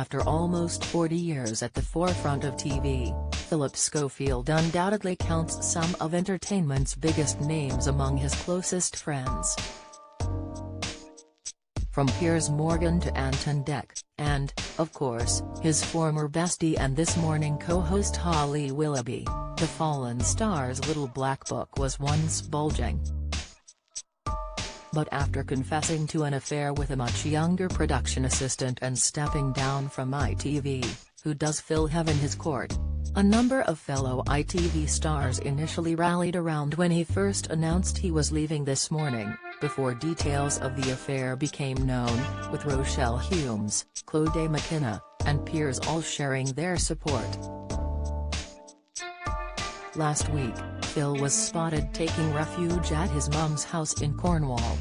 After almost 40 years at the forefront of TV, Philip Schofield undoubtedly counts some of entertainment's biggest names among his closest friends. From Piers Morgan to Anton Deck, and, of course, his former bestie and This Morning co-host Holly Willoughby, the fallen star's little black book was once bulging. But after confessing to an affair with a much younger production assistant and stepping down from ITV, who does Phil have in his court? A number of fellow ITV stars initially rallied around when he first announced he was leaving This Morning, before details of the affair became known, with Rochelle Humes, Chloe McKenna, and Piers all sharing their support. Last week, Phil was spotted taking refuge at his mum's house in Cornwall.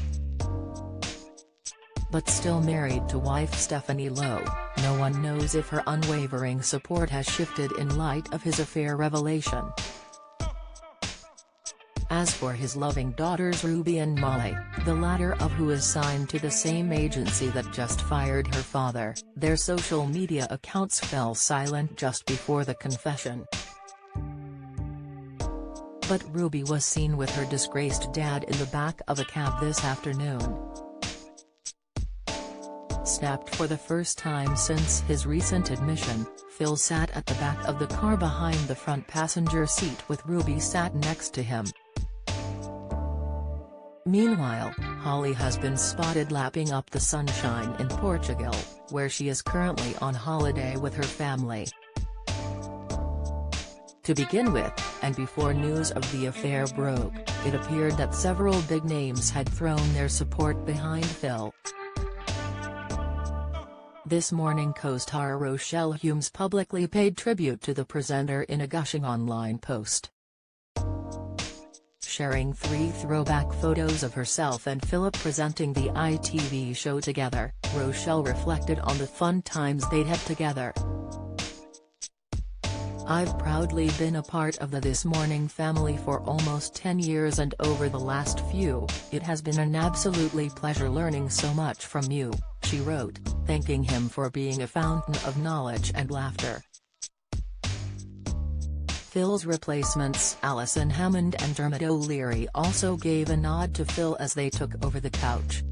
But still married to wife Stephanie Lowe, no one knows if her unwavering support has shifted in light of his affair revelation. As for his loving daughters Ruby and Molly, the latter of who is signed to the same agency that just fired her father, their social media accounts fell silent just before the confession. But Ruby was seen with her disgraced dad in the back of a cab this afternoon. Snapped for the first time since his recent admission, Phil sat at the back of the car behind the front passenger seat with Ruby sat next to him. Meanwhile, Holly has been spotted lapping up the sunshine in Portugal, where she is currently on holiday with her family. To begin with, and before news of the affair broke, it appeared that several big names had thrown their support behind Phil. This Morning co-star Rochelle Humes publicly paid tribute to the presenter in a gushing online post. Sharing 3 throwback photos of herself and Philip presenting the ITV show together, Rochelle reflected on the fun times they'd had together. "I've proudly been a part of the This Morning family for almost 10 years, and over the last few, it has been an absolutely pleasure learning so much from you," she wrote, thanking him for being a fountain of knowledge and laughter. Phil's replacements Alison Hammond and Dermot O'Leary also gave a nod to Phil as they took over the couch.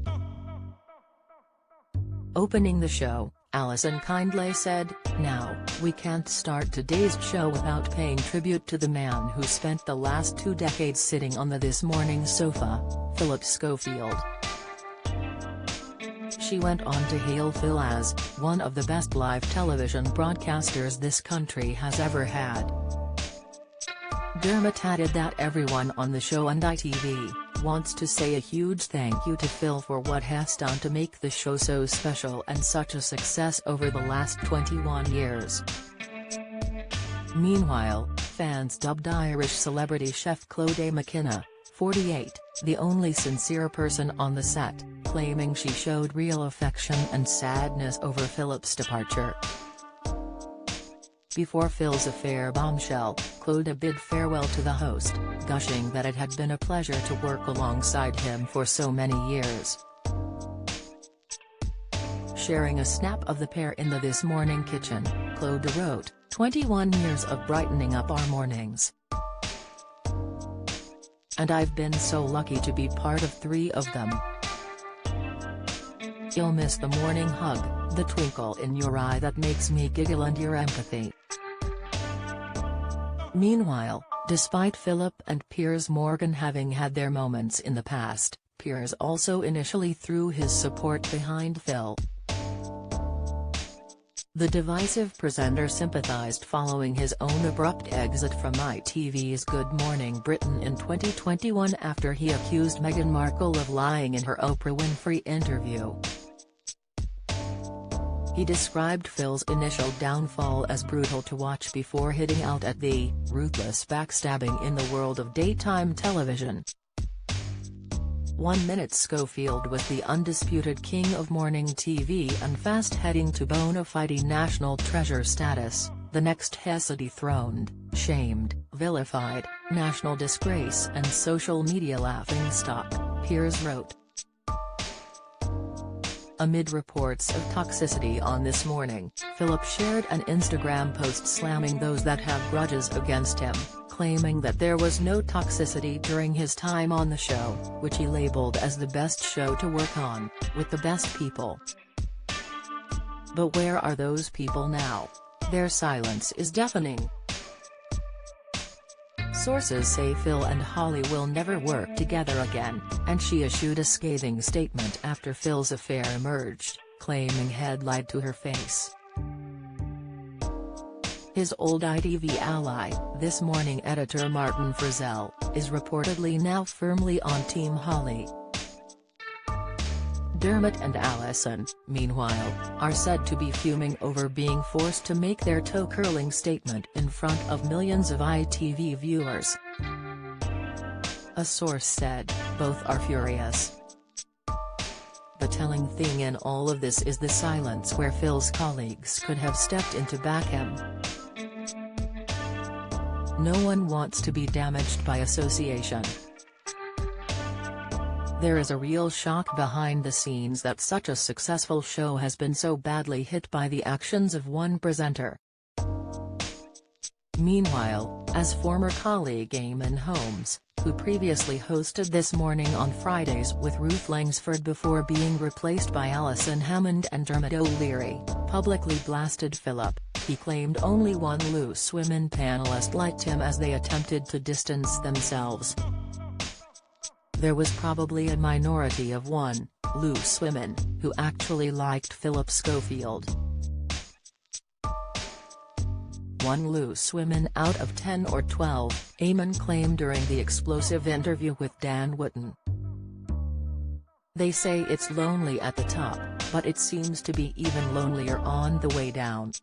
Opening the show, Alison kindly said, "Now, we can't start today's show without paying tribute to the man who spent the last 2 decades sitting on the This Morning sofa, Philip Schofield." She went on to hail Phil as one of the best live television broadcasters this country has ever had. Dermot added that everyone on the show and ITV wants to say a huge thank you to Phil for what he's done to make the show so special and such a success over the last 21 years. Meanwhile, fans dubbed Irish celebrity chef Chloe McKenna, 48, the only sincere person on the set, claiming she showed real affection and sadness over Philip's departure. Before Phil's affair bombshell, Chloe bid farewell to the host, gushing that it had been a pleasure to work alongside him for so many years. Sharing a snap of the pair in the This Morning kitchen, Chloe wrote, "21 years of brightening up our mornings. And I've been so lucky to be part of 3 of them. You'll miss the morning hug, the twinkle in your eye that makes me giggle, and your empathy." Meanwhile, despite Philip and Piers Morgan having had their moments in the past, Piers also initially threw his support behind Phil. The divisive presenter sympathized following his own abrupt exit from ITV's Good Morning Britain in 2021 after he accused Meghan Markle of lying in her Oprah Winfrey interview. He described Phil's initial downfall as brutal to watch before hitting out at the ruthless backstabbing in the world of daytime television. 1 minute Schofield was the undisputed king of morning TV and fast heading to bona fide national treasure status, the next he's dethroned, shamed, vilified, national disgrace and social media laughingstock, Piers wrote. Amid reports of toxicity on This Morning, Philip shared an Instagram post slamming those that have grudges against him, claiming that there was no toxicity during his time on the show, which he labeled as the best show to work on, with the best people. But where are those people now? Their silence is deafening. Sources say Phil and Holly will never work together again, and she issued a scathing statement after Phil's affair emerged, claiming he'd lied to her face. His old ITV ally, This Morning editor Martin Frizzell, is reportedly now firmly on Team Holly. Dermot and Alison, meanwhile, are said to be fuming over being forced to make their toe-curling statement in front of millions of ITV viewers. A source said, both are furious. The telling thing in all of this is the silence where Phil's colleagues could have stepped in to back him. No one wants to be damaged by association. There is a real shock behind the scenes that such a successful show has been so badly hit by the actions of one presenter. Meanwhile, as former colleague Eamon Holmes, who previously hosted This Morning on Fridays with Ruth Langsford before being replaced by Alison Hammond and Dermot O'Leary, publicly blasted Philip, he claimed only one Loose Women panelist liked him as they attempted to distance themselves. There was probably a minority of one, Loose Women, who actually liked Philip Schofield. One Loose Women out of 10 or 12, Eamon claimed during the explosive interview with Dan Wootton. They say it's lonely at the top, but it seems to be even lonelier on the way down.